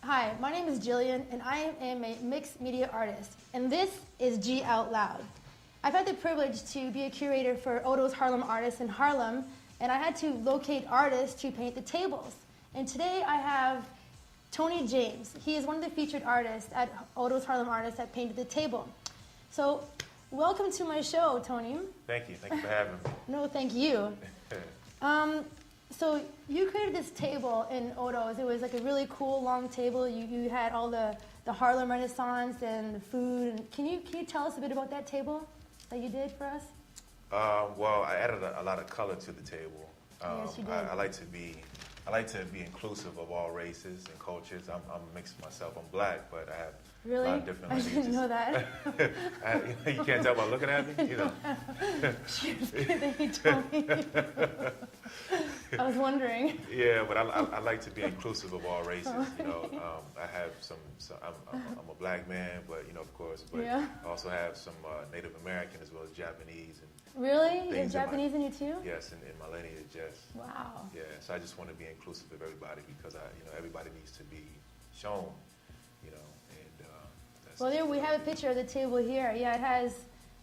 Hi, my name is Gylliayn, and I am a mixed media artist, and this is G Out Loud. I've had the privilege to be a curator for Odo's Harlem Artists in Harlem, and I had to locate artists to paint the tables. And today I have Tony James. He is one of the featured artists at Odo's Harlem Artists that painted the table. So, welcome to my show, Tony. Thank you. Thank you for having me. No, thank you. So you created this table in Odo's. It was like a really cool long table. You had all the Harlem Renaissance and the food. And can you tell us a bit about that table that you did for us? Well, I added a lot of color to the table. Yes, you did. I like to be inclusive of all races and cultures. I'm mixed myself. I'm black, but I have Really? a lot of different I lineages. didn't know that. You can't tell by looking at me, you know. She was kidding. He told me. I was wondering. Yeah, but I like to be inclusive of all races. You know, I have I'm a black man, but you know, of course, but Yeah. I also have some Native American as well as Japanese and Really? You have things Japanese in you too? yes, in my lineage, yes. Wow. Yeah, so I just want to be inclusive of everybody because everybody needs to be shown, you know, and that's Well, there we have a picture of the table here. Yeah,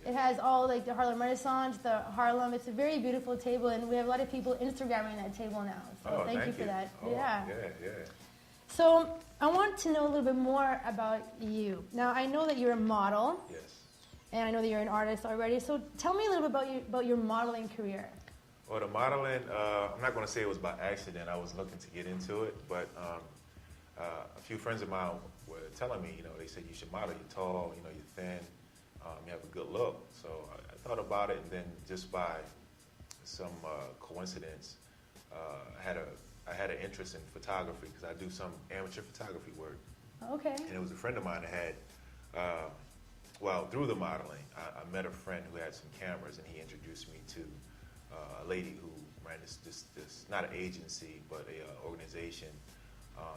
it has all like the Harlem Renaissance, the Harlem. It's a very beautiful table, and we have a lot of people Instagramming that table now. So thank you for that. Oh, Yeah. yeah. So I want to know a little bit more about you. Now I know that you're a model, Yes. and I know that you're an artist already. So tell me a little bit about your modeling career. Well, the modeling, I'm not going to say it was by accident. I was looking to get into it, but a few friends of mine were telling me, you know, they said you should model. You're tall, you know, you're thin, you have a good look. So I thought about it, and then just by some coincidence, I had an interest in photography because I do some amateur photography work. Okay. And it was a friend of mine that had, through the modeling, I met a friend who had some cameras, and he introduced me to a lady who ran this not an agency, but a organization.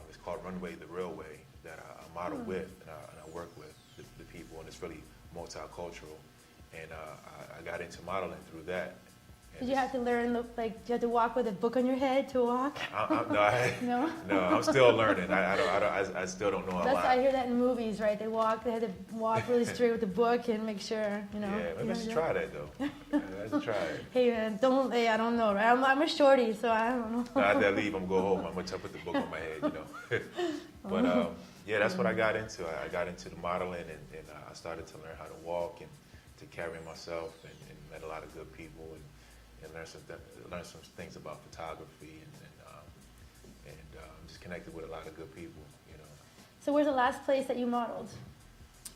It's called Runway the Railway that I model with, and I work with the people, and it's really multicultural. And I got into modeling through that. Did you have to learn, do you have to walk with a book on your head to walk? No? No, I'm still learning. I still don't know a lot. I hear that in movies, right? They had to walk really straight with the book and make sure, you know. Yeah, maybe I should try that though. I should try it. Hey man, I don't know, right? I'm a shorty, so I don't know. After I leave, I'm going home. I'm going to put the book on my head, you know. But yeah, that's what I got into. I got into the modeling, and I started to learn how to walk and to carry myself, and met a lot of good people, and learn some things about photography, and just connected with a lot of good people, you know. So where's the last place that you modeled?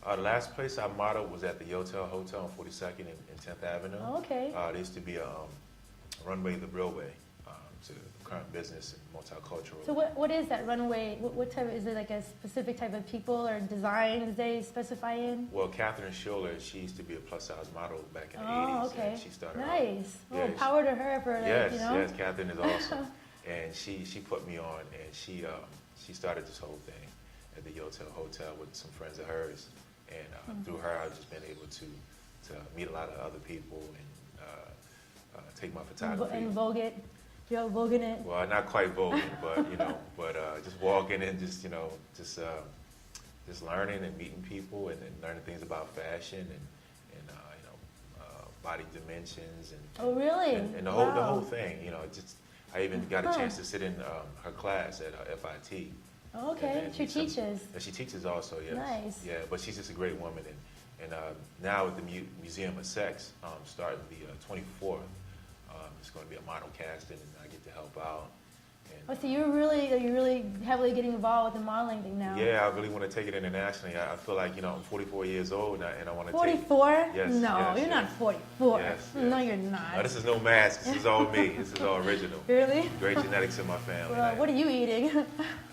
The last place I modeled was at the Hotel on 42nd and 10th Avenue. Oh, okay. There used to be a Runway the Railway. It's a current business and multicultural. So what is that runway? What type? Is it like a specific type of people or designs they specify in? Well, Catherine Schuller, she used to be a plus-size model back in the 80s. Oh, okay. And she started Nice. Yeah, power to her for yes, you know. Yes, Catherine is awesome. And she put me on, and she started this whole thing at the Hotel with some friends of hers. And through her, I've just been able to meet a lot of other people and take my photography. And vogue it. You're voguing it. Well, not quite voguing, but you know, just walking and just learning and meeting people and learning things about fashion and body dimensions and Oh, really? and the whole thing. You know, I even got a chance to sit in her class at FIT. Oh, okay. And She teaches. And she teaches also, yes. Nice. Yeah, but she's just a great woman. And now at the Museum of Sex, starting the 24th, it's going to be a model casting, and I get to help out. And, So you're really heavily getting involved with the modeling thing now. yeah, I really want to take it internationally. I feel like, you know, I'm 44 years old, and I want to 44? Yes, No, yes, you're yes. not 44. Yes, No, yes. you're not. Now, this is no mask. This is all me. This is all original. Really? Great genetics in my family. Well, what are you eating?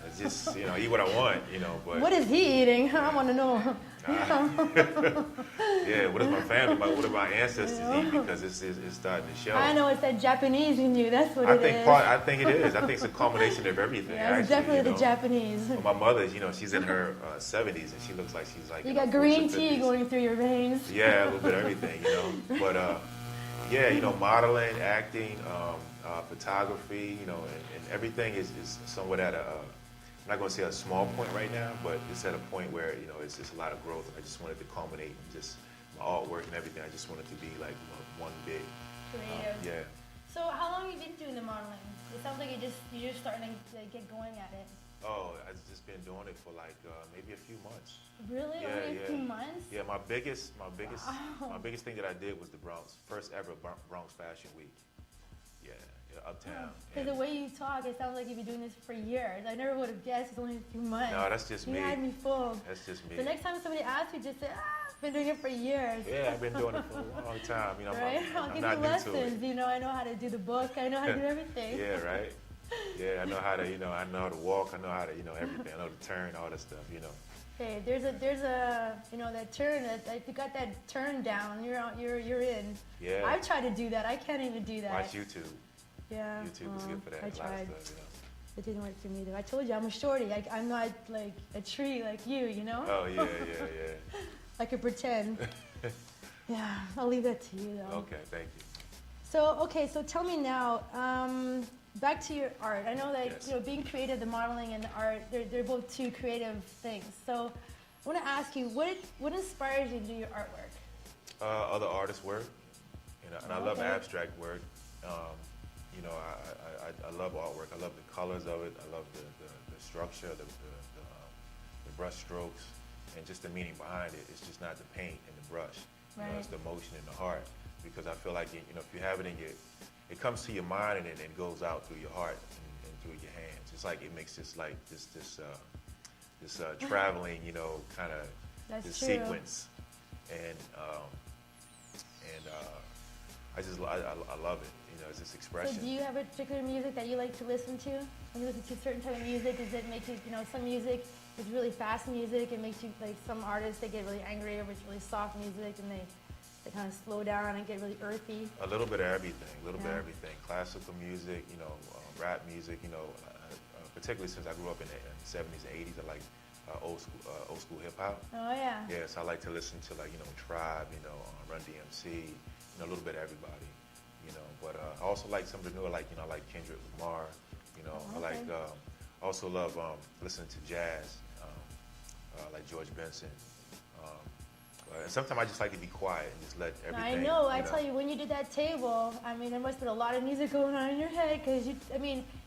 It's just, you know, eat what I want, you know. But What is he eating? I want to know. yeah, what does my family, what do my ancestors eat? Because it's starting to show. I know it's that Japanese in you. That's what I it think is. I think it is. I think it's a combination of everything. Yeah, it's actually, definitely you the know. Japanese. Well, my mother, you know, she's in her 70s, and she looks like she's like. You in got her 40s green or tea 50s. going through your veins. Yeah, a little bit of everything, you know. But yeah, you know, modeling, acting, photography, you know, and everything is somewhat at I'm not going to say a small point right now, but it's at a point where, you know, it's a lot of growth. I just wanted to culminate in just my artwork and everything. I just wanted to be like, you know, one big. Creative. Yeah. So how long have you been doing the modeling? It sounds like you're just starting to get going at it. Oh, I've just been doing it for like maybe a few months. Really? Yeah, Only a yeah. few months? Yeah, my biggest Wow. my biggest thing that I did was the first ever Bronx Fashion Week. Yeah, uptown. Because the way you talk, it sounds like you've been doing this for years. I never would have guessed it's only a few months. No, that's just me. You had me fooled. That's just me. The next time somebody asks you, just say, I've been doing it for years. Yeah, I've been doing it for a long time. You know, Right? I'll I'm give not you new lessons. to it. You know, I know how to do the book. I know how to do everything. Yeah, right. Yeah, I know how to, you know, I know how to walk. I know how to, you know, everything. I know to turn, all that stuff. You know. Hey, there's a, you know, that turn. If you got that turn down, you're in. Yeah. I've tried to do that. I can't even do that. Watch YouTube. Yeah. YouTube is good for that. I A lot tried. of stuff, It didn't work for me though. I told you I'm a shorty. I'm not like a tree like you. You know. Oh yeah. I could pretend. Yeah, I'll leave that to you though. Okay, thank you. So tell me now, back to your art. I know that Yes. you know being creative, the modeling and the art, they're both two creative things. So I want to ask you, what inspires you to do your artwork? Other artists' work, you know, and I love Okay. abstract work. You know, I love artwork. I love the colors of it. I love the structure, the brush strokes, and just the meaning behind it. It's just not the paint and the brush. You know, Right. it's the emotion and the heart. Because I feel like you know, if you have it in it comes to your mind and it goes out through your heart and through your hands. It's like it makes this like this traveling, you know, kind of this true. sequence, and I love it. You know, it's this expression. So do you have a particular music that you like to listen to? When you listen to a certain type of music, does it make you, you know, some music is really fast music. It makes you, like some artists, they get really angry over it's really soft music and they kind of slow down and get really earthy. A little bit of everything, bit of Yeah. everything. Classical music, you know, rap music, you know, particularly since I grew up in the 70s and 80s, I like old school hip hop. Oh yeah. Yes, I like to listen to like, you know, Tribe, you know, Run DMC, you know, a little bit of everybody, you know. But I also like some of the newer, like, you know, I like Kendrick Lamar, you know. I like, also love listening to jazz, like George Benson. And sometimes I just like to be quiet and just let everything. I know. I tell you, when you did that table, I mean, there must have been a lot of music going on in your head because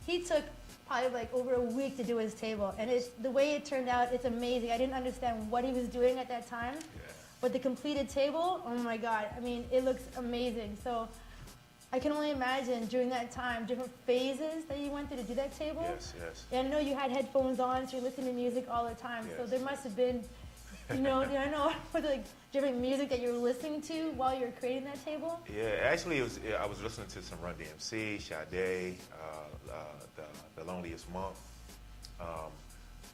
he took probably like over a week to do his table, and it's the way it turned out. It's amazing. I didn't understand what he was doing at that time, but the completed table, oh my God! I mean, it looks amazing. So I can only imagine during that time, different phases that you went through to do that table. Yes, yes. And I know you had headphones on, so you're listening to music all the time. So Yes. there must have been. You know, I know like different music that you were listening to while you were creating that table. Yeah, actually, I was listening to some Run DMC, Sade, the Loneliest Monk,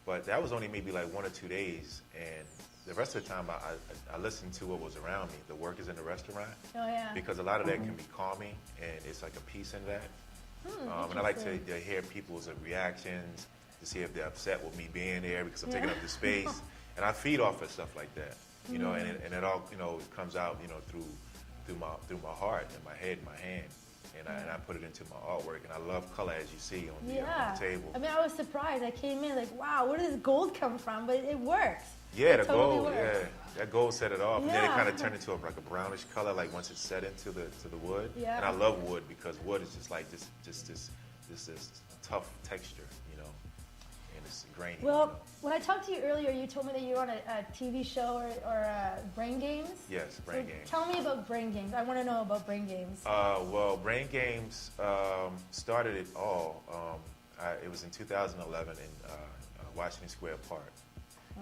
but that was only maybe like 1 or 2 days, and the rest of the time I listened to what was around me, the workers in the restaurant, Oh yeah. because a lot of that can be calming, and it's like a peace in that. And I like to hear people's reactions to see if they're upset with me being there because I'm taking up the space. And I feed off of stuff like that, you know, and it all, you know, it comes out, you know, through my heart and my head and my hand, and I put it into my artwork. And I love color, as you see on the table. I mean, I was surprised. I came in like, wow, where does this gold come from? But it works. Yeah, It the totally gold, works. that gold set it off, and then it Yeah. kind of turned into like a brownish color, like once it's set into the wood. Yeah. And I love wood because wood is just like this tough texture, you know, and it's grainy. Well, you know? when I talked to you earlier, you told me that you were on a TV show or Brain Games. Yes, Brain Games. Tell me about Brain Games. I want to know about Brain Games. Well, Brain Games started it all. It was in 2011 in Washington Square Park.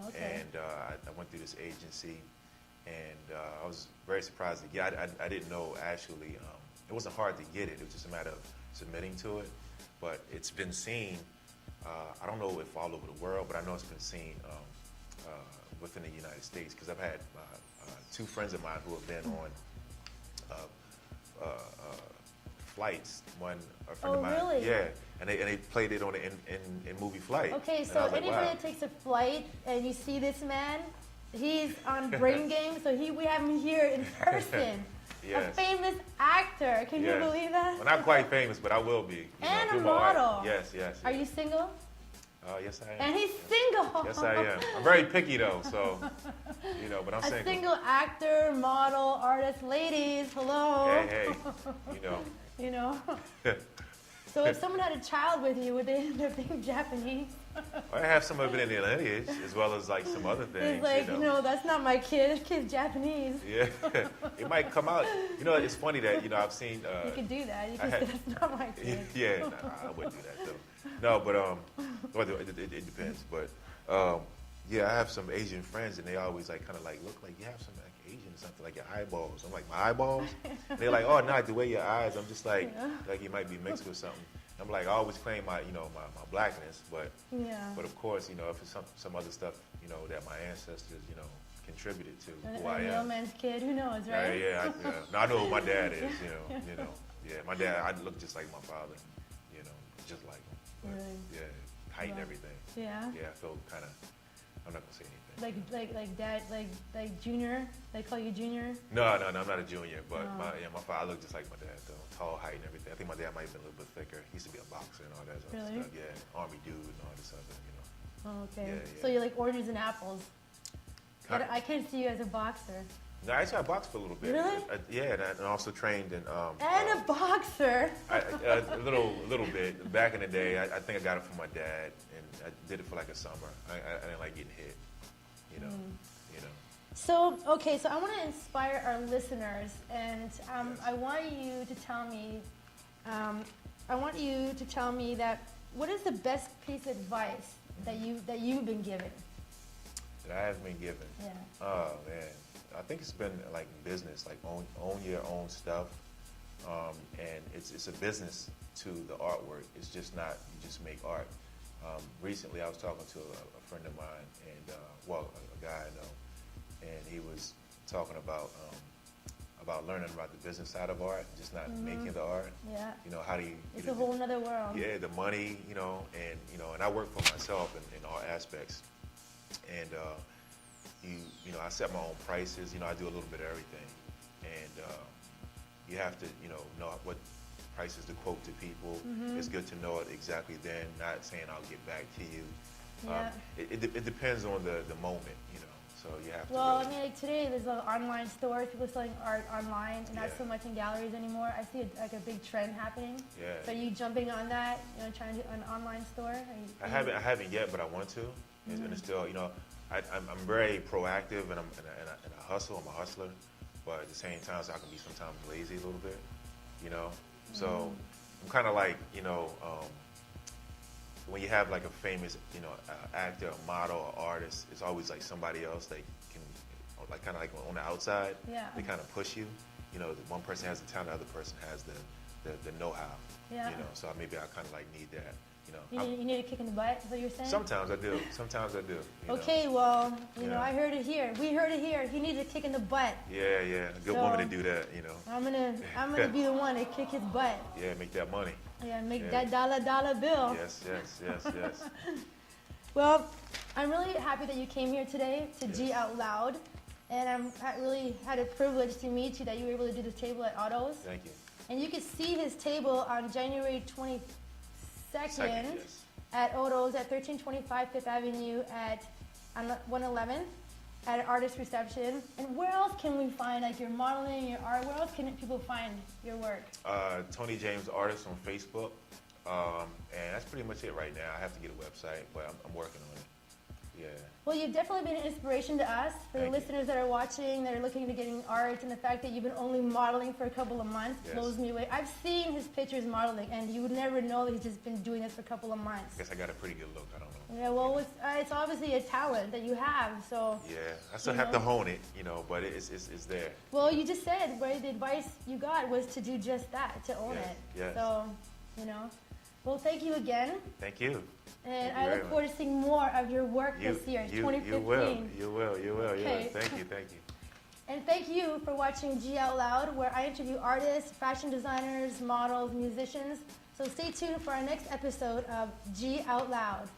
Okay. And I went through this agency, and I was very surprised to get it. I didn't know, actually. It wasn't hard to get it. It was just a matter of submitting to it. But it's been seen, I don't know if all over the world, but I know it's been seen within the United States, because I've had 2 friends of mine who have been on flights. One, a friend of mine. Really? Yeah, and they played it on in movie Flight. Okay, And so I was like, anybody wow. that takes a flight and you see this man, he's on Brain Games, so we have him here in person. Yes. A famous actor. Can you Yes. believe that? Well, not quite famous, but I will be. And through a my art. model. Yes, yes. Are you single? Yes, I am. And he's single. Yes, I am. I'm very picky though, so but I'm A single. single actor, model, artist, ladies. Hello. Hey, You know. So if someone had a child with you, would they end up being Japanese? I have some of it in the lineage, as well as like some other things. It's like, no, that's not my kid. This kid's Japanese. Yeah, it might come out. It's funny that I've seen. You could do that. You could say that's not my kid. Yeah, I wouldn't do that though. No, but well, it depends. But yeah, I have some Asian friends, and they always like kind of like look like you have some like Asian something like your eyeballs. I'm like, my eyeballs? And they're like, oh no, the way your eyes. I'm just like you might be mixed with something. I'm like, I always claim my my blackness, but of course, if it's some other stuff, that my ancestors, contributed to who I am. Real man's kid, who knows, right? Yeah. No, I know who my dad is, Yeah, my dad, I look just like my father, just like him. But, Really? Yeah, height and everything. Yeah. Yeah, I feel kind of, I'm not gonna say anything. Like dad, like junior. They call you junior. No, I'm not a junior, but Oh. my father, I look just like my dad, though. Tall, height, and everything. I think my dad might have been a little bit thicker. He used to be a boxer and all that other Really? stuff. Yeah, army dude and all this other, Oh, okay. Yeah. So you're like oranges and apples. But Kinda. I can't see you as a boxer. No, actually, I boxed for a little bit. Really? Yeah, and I also trained in. And a boxer. A little bit. Back in the day, I think I got it from my dad, and I did it for like a summer. I didn't like getting hit, you know. So, okay, so I want to inspire our listeners, and I want you to tell me, that what is the best piece of advice that you've been given? That I have been given. Yeah. Oh man, I think it's been like business, like own your own stuff, and it's a business to the artwork. It's just not you just make art. Recently, I was talking to a friend of mine, and a guy I know. And he was talking about learning about the business side of art, just not making the art. Yeah. How do you? It's a whole nother world. Yeah, the money, and I work for myself in all aspects, and I set my own prices. I do a little bit of everything, and you have to, know what prices to quote to people. It's good to know it exactly then, not saying I'll get back to you. Yeah. It depends on the moment, So you have to. Well, really, I mean, like today there's an online store, people selling art online, and not so much in galleries anymore. I see a big trend happening. Yeah. So are you jumping on that? Trying to do an online store? I haven't yet, but I want to. And it's still, I'm very proactive and I hustle. I'm a hustler, but at the same time, so I can be sometimes lazy a little bit, So I'm kind of like, when you have like a famous, actor, a model, or artist, it's always like somebody else that can, like kind of like on the outside, they kind of push you. One person has the talent, the other person has the know-how. Yeah. So maybe I kind of like need that. You need a kick in the butt, is what you're saying? Sometimes I do. Okay, well, I heard it here. We heard it here. He needs a kick in the butt. Yeah, a good woman to do that, I'm gonna be the one to kick his butt. Yeah, make that money. Yeah, make that dollar bill. Yes. Well, I'm really happy that you came here today to G Out Loud, and I really had a privilege to meet you, that you were able to do the table at Otto's. Thank you. And you can see his table on January 22nd Yes. at Otto's at 1325 Fifth Avenue on 111 at an artist reception. And where else can we find like your modeling, your art? Where else can people find your work? Tony James Artist on Facebook, and that's pretty much it right now. I have to get a website, but I'm working on it. Yeah. Well, you've definitely been an inspiration to us, for the Thank you. listeners that are watching, that are looking into getting art, and the fact that you've been only modeling for a couple of months blows me away. I've seen his pictures modeling, and you would never know that he's just been doing this for a couple of months. I guess I got a pretty good look. I don't know. Yeah, well, it's obviously a talent that you have, so. Yeah, I still have to hone it, but it's there. Well, you just said, right, the advice you got was to do just that, to own it. Yes. So, well, thank you again. Thank you. And Thank you I very look forward to seeing more of your work this year, 2015. You will. Okay. Yeah. Thank you. And thank you for watching G Out Loud, where I interview artists, fashion designers, models, musicians. So stay tuned for our next episode of G Out Loud.